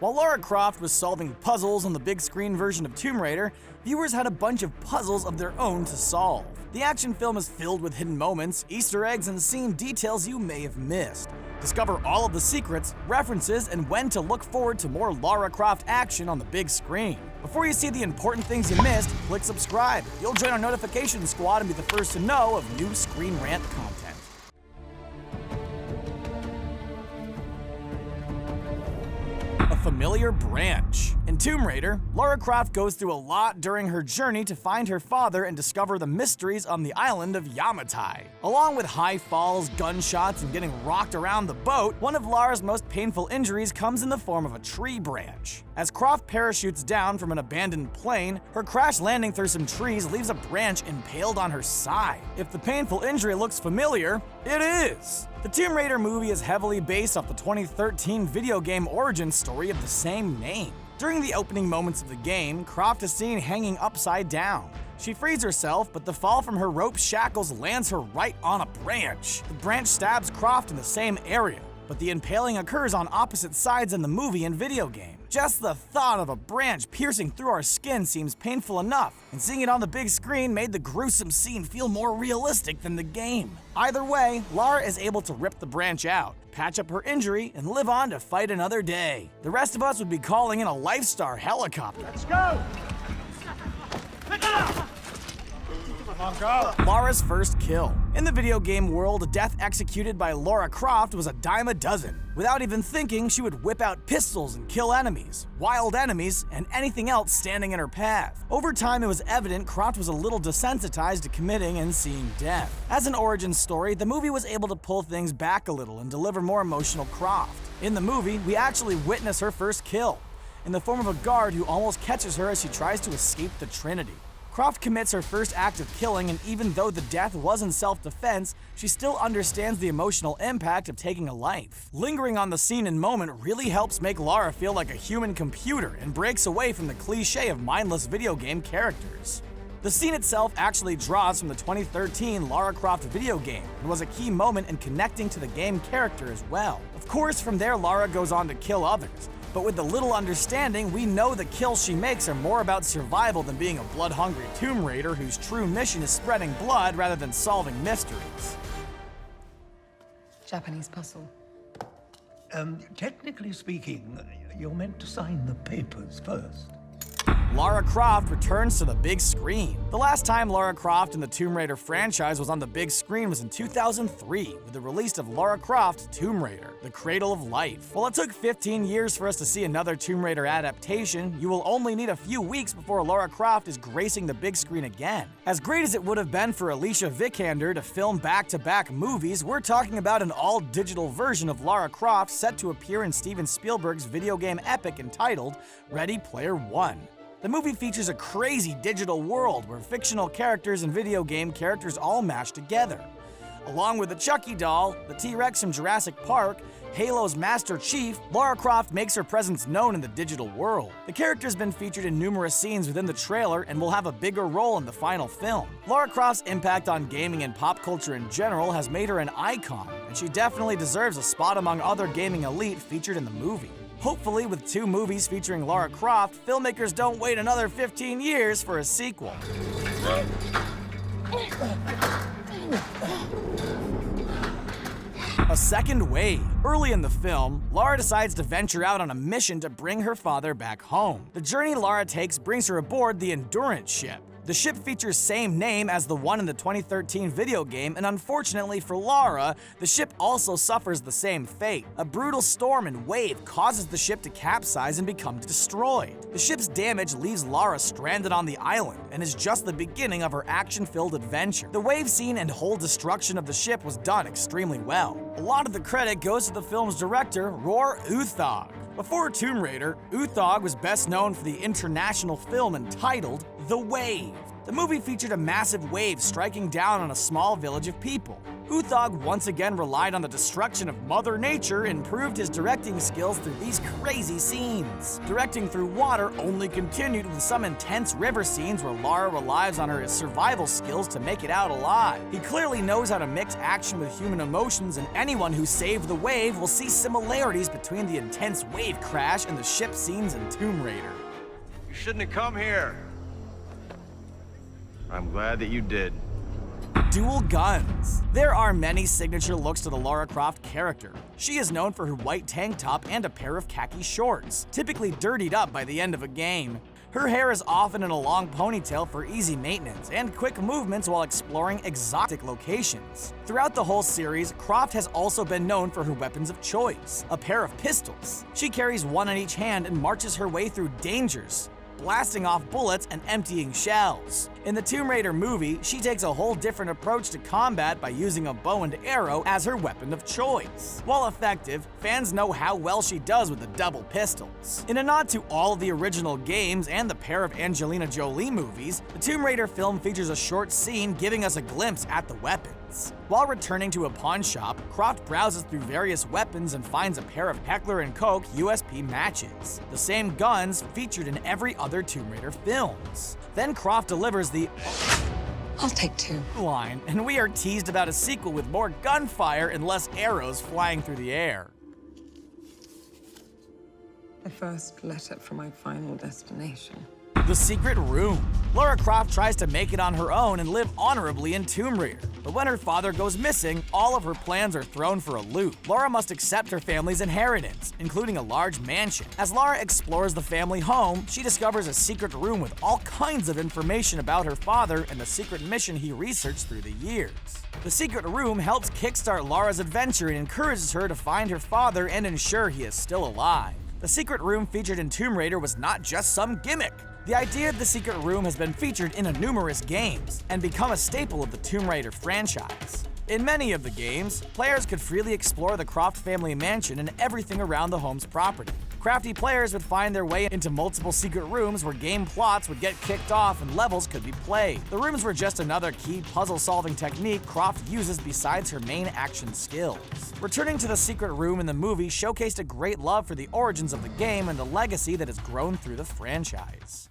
While Lara Croft was solving puzzles on the big screen version of Tomb Raider, viewers had a bunch of puzzles of their own to solve. The action film is filled with hidden moments, Easter eggs, and scene details you may have missed. Discover all of the secrets, references, and when to look forward to more Lara Croft action on the big screen. Before you see the important things you missed, click subscribe. You'll join our notification squad and be the first to know of new Screen Rant content. A familiar branch. In Tomb Raider, Lara Croft goes through a lot during her journey to find her father and discover the mysteries on the island of Yamatai. Along with high falls, gunshots, and getting rocked around the boat, one of Lara's most painful injuries comes in the form of a tree branch. As Croft parachutes down from an abandoned plane, her crash landing through some trees leaves a branch impaled on her side. If the painful injury looks familiar, it is! The Tomb Raider movie is heavily based off the 2013 video game origin story of the same name. During the opening moments of the game, Croft is seen hanging upside down. She frees herself, but the fall from her rope shackles lands her right on a branch. The branch stabs Croft in the same area, but the impaling occurs on opposite sides in the movie and video game. Just the thought of a branch piercing through our skin seems painful enough, and seeing it on the big screen made the gruesome scene feel more realistic than the game. Either way, Lara is able to rip the branch out, patch up her injury, and live on to fight another day. The rest of us would be calling in a Lifestar helicopter. Let's go! Pick it up! Come on, go! Lara's first kill. In the video game world, a death executed by Lara Croft was a dime a dozen. Without even thinking, she would whip out pistols and kill enemies, wild enemies, and anything else standing in her path. Over time, it was evident Croft was a little desensitized to committing and seeing death. As an origin story, the movie was able to pull things back a little and deliver more emotional Croft. In the movie, we actually witness her first kill, in the form of a guard who almost catches her as she tries to escape the Trinity. Croft commits her first act of killing, and even though the death was in self-defense, she still understands the emotional impact of taking a life. Lingering on the scene and moment really helps make Lara feel like a human computer and breaks away from the cliche of mindless video game characters. The scene itself actually draws from the 2013 Lara Croft video game and was a key moment in connecting to the game character as well. Of course, from there Lara goes on to kill others, but with the little understanding, we know the kills she makes are more about survival than being a blood-hungry Tomb Raider whose true mission is spreading blood rather than solving mysteries. Japanese puzzle. Technically speaking, you're meant to sign the papers first. Lara Croft returns to the big screen. The last time Lara Croft in the Tomb Raider franchise was on the big screen was in 2003 with the release of Lara Croft Tomb Raider, The Cradle of Life. While it took 15 years for us to see another Tomb Raider adaptation, you will only need a few weeks before Lara Croft is gracing the big screen again. As great as it would have been for Alicia Vikander to film back-to-back movies, we're talking about an all-digital version of Lara Croft set to appear in Steven Spielberg's video game epic entitled Ready Player One. The movie features a crazy digital world where fictional characters and video game characters all mash together. Along with the Chucky doll, the T-Rex from Jurassic Park, Halo's Master Chief, Lara Croft makes her presence known in the digital world. The character's been featured in numerous scenes within the trailer and will have a bigger role in the final film. Lara Croft's impact on gaming and pop culture in general has made her an icon, and she definitely deserves a spot among other gaming elite featured in the movie. Hopefully, with 2 movies featuring Lara Croft, filmmakers don't wait another 15 years for a sequel. A second wave. Early in the film, Lara decides to venture out on a mission to bring her father back home. The journey Lara takes brings her aboard the Endurance ship. The ship features same name as the one in the 2013 video game, and unfortunately for Lara, the ship also suffers the same fate. A brutal storm and wave causes the ship to capsize and become destroyed. The ship's damage leaves Lara stranded on the island and is just the beginning of her action-filled adventure. The wave scene and whole destruction of the ship was done extremely well. A lot of the credit goes to the film's director, Roar Uthaug. Before Tomb Raider, Uthaug was best known for the international film entitled The Wave. The movie featured a massive wave striking down on a small village of people. Uthog once again relied on the destruction of Mother Nature and proved his directing skills through these crazy scenes. Directing through water only continued with some intense river scenes where Lara relies on her survival skills to make it out alive. He clearly knows how to mix action with human emotions, and anyone who saved the wave will see similarities between the intense wave crash and the ship scenes in Tomb Raider. You shouldn't have come here. I'm glad that you did. Dual guns. There are many signature looks to the Lara Croft character. She is known for her white tank top and a pair of khaki shorts, typically dirtied up by the end of a game. Her hair is often in a long ponytail for easy maintenance and quick movements while exploring exotic locations. Throughout the whole series, Croft has also been known for her weapons of choice, a pair of pistols. She carries one in each hand and marches her way through dangers, blasting off bullets and emptying shells. In the Tomb Raider movie, she takes a whole different approach to combat by using a bow and arrow as her weapon of choice. While effective, fans know how well she does with the double pistols. In a nod to all of the original games and the pair of Angelina Jolie movies, the Tomb Raider film features a short scene giving us a glimpse at the weapons. While returning to a pawn shop, Croft browses through various weapons and finds a pair of Heckler & Koch USP matches, the same guns featured in every other Tomb Raider films. Then Croft delivers the "I'll take two" line, and we are teased about a sequel with more gunfire and less arrows flying through the air. The first letter from my final destination. The Secret Room. Lara Croft tries to make it on her own and live honorably in Tomb Raider. But when her father goes missing, all of her plans are thrown for a loop. Lara must accept her family's inheritance, including a large mansion. As Lara explores the family home, she discovers a secret room with all kinds of information about her father and the secret mission he researched through the years. The Secret Room helps kickstart Lara's adventure and encourages her to find her father and ensure he is still alive. The Secret Room featured in Tomb Raider was not just some gimmick. The idea of the Secret Room has been featured in numerous games and become a staple of the Tomb Raider franchise. In many of the games, players could freely explore the Croft family mansion and everything around the home's property. Crafty players would find their way into multiple secret rooms where game plots would get kicked off and levels could be played. The rooms were just another key puzzle-solving technique Croft uses besides her main action skills. Returning to the secret room in the movie showcased a great love for the origins of the game and the legacy that has grown through the franchise.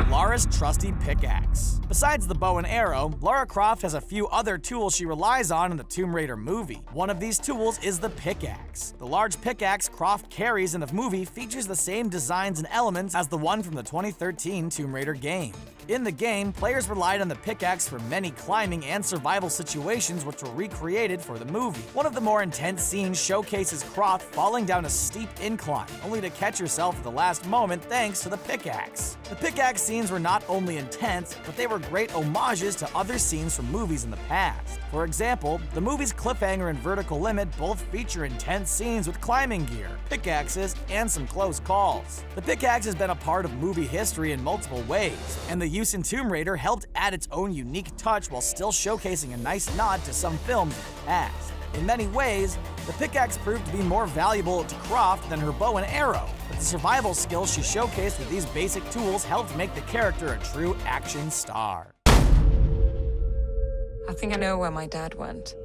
Lara's trusty pickaxe. Besides the bow and arrow, Lara Croft has a few other tools she relies on in the Tomb Raider movie. One of these tools is the pickaxe. The large pickaxe Croft carries in the movie features the same designs and elements as the one from the 2013 Tomb Raider game. In the game, players relied on the pickaxe for many climbing and survival situations which were recreated for the movie. One of the more intense scenes showcases Croft falling down a steep incline, only to catch herself at the last moment thanks to the pickaxe. The pickaxe scenes were not only intense, but they were great homages to other scenes from movies in the past. For example, the movie's Cliffhanger and Vertical Limit both feature intense scenes with climbing gear, pickaxes, and some close calls. The pickaxe has been a part of movie history in multiple ways, and the use in Tomb Raider helped add its own unique touch while still showcasing a nice nod to some films in the past. In many ways, the pickaxe proved to be more valuable to Croft than her bow and arrow, but the survival skills she showcased with these basic tools helped make the character a true action star. I think I know where my dad went.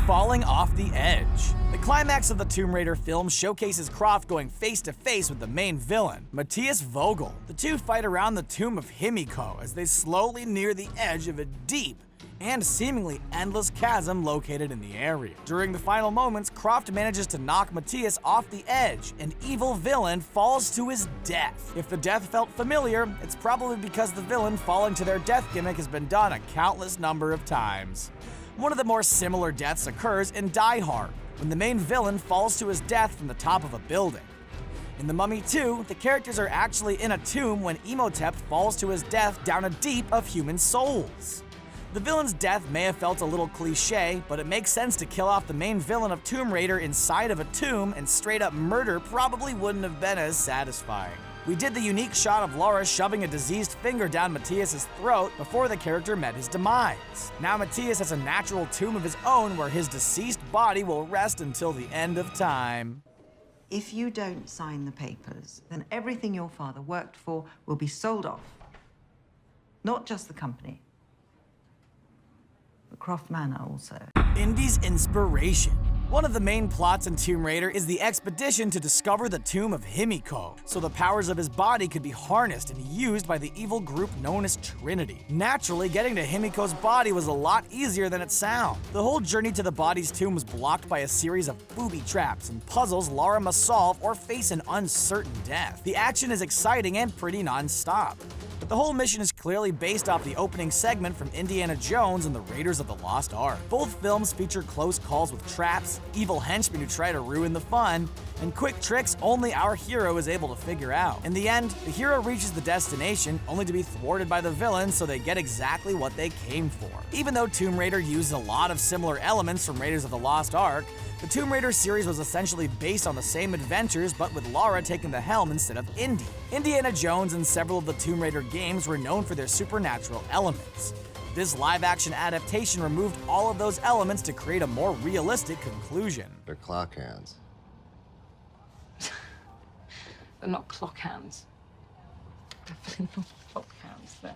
Falling off the edge. The climax of the Tomb Raider film showcases Croft going face-to-face with the main villain, Matthias Vogel. The two fight around the tomb of Himiko as they slowly near the edge of a deep and seemingly endless chasm located in the area. During the final moments, Croft manages to knock Matthias off the edge, and evil villain falls to his death. If the death felt familiar, it's probably because the villain falling to their death gimmick has been done a countless number of times. One of the more similar deaths occurs in Die Hard, when the main villain falls to his death from the top of a building. In The Mummy 2, the characters are actually in a tomb when Imhotep falls to his death down a deep of human souls. The villain's death may have felt a little cliche, but it makes sense to kill off the main villain of Tomb Raider inside of a tomb, and straight up murder probably wouldn't have been as satisfying. We did the unique shot of Lara shoving a diseased finger down Matthias' throat before the character met his demise. Now Matthias has a natural tomb of his own where his deceased body will rest until the end of time. If you don't sign the papers, then everything your father worked for will be sold off. Not just the company, Croft Manor also. Indy's inspiration. One of the main plots in Tomb Raider is the expedition to discover the tomb of Himiko, so the powers of his body could be harnessed and used by the evil group known as Trinity. Naturally, getting to Himiko's body was a lot easier than it sounds. The whole journey to the body's tomb was blocked by a series of booby traps and puzzles Lara must solve or face an uncertain death. The action is exciting and pretty non-stop. But the whole mission is clearly based off the opening segment from Indiana Jones and the Raiders of the Lost Ark. Both films feature close calls with traps, evil henchmen who try to ruin the fun, and quick tricks only our hero is able to figure out. In the end, the hero reaches the destination only to be thwarted by the villains so they get exactly what they came for. Even though Tomb Raider used a lot of similar elements from Raiders of the Lost Ark, the Tomb Raider series was essentially based on the same adventures, but with Lara taking the helm instead of Indy. Indiana Jones and several of the Tomb Raider games were known for their supernatural elements. This live-action adaptation removed all of those elements to create a more realistic conclusion. They're clock hands. They're not clock hands. Definitely not clock hands, they're...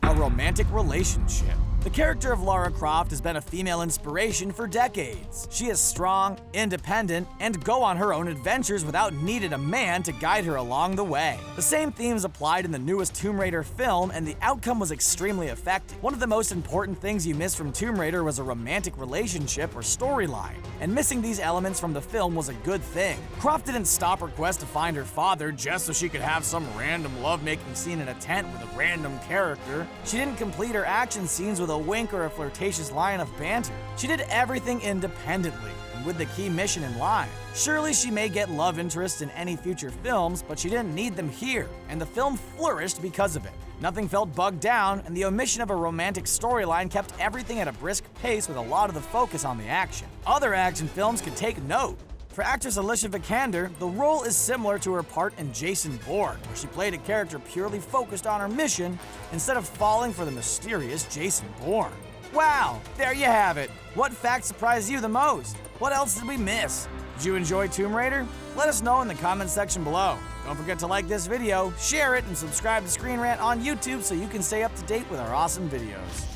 A romantic relationship. The character of Lara Croft has been a female inspiration for decades. She is strong, independent, and go on her own adventures without needing a man to guide her along the way. The same themes applied in the newest Tomb Raider film, and the outcome was extremely effective. One of the most important things you missed from Tomb Raider was a romantic relationship or storyline, and missing these elements from the film was a good thing. Croft didn't stop her quest to find her father just so she could have some random lovemaking scene in a tent with a random character. She didn't complete her action scenes with a wink or a flirtatious line of banter. She did everything independently, and with the key mission in line. Surely she may get love interests in any future films, but she didn't need them here, and the film flourished because of it. Nothing felt bogged down, and the omission of a romantic storyline kept everything at a brisk pace with a lot of the focus on the action. Other action films could take note. For actress Alicia Vikander, the role is similar to her part in Jason Bourne, where she played a character purely focused on her mission instead of falling for the mysterious Jason Bourne. Wow, there you have it. What fact surprised you the most? What else did we miss? Did you enjoy Tomb Raider? Let us know in the comments section below. Don't forget to like this video, share it, and subscribe to Screen Rant on YouTube so you can stay up to date with our awesome videos.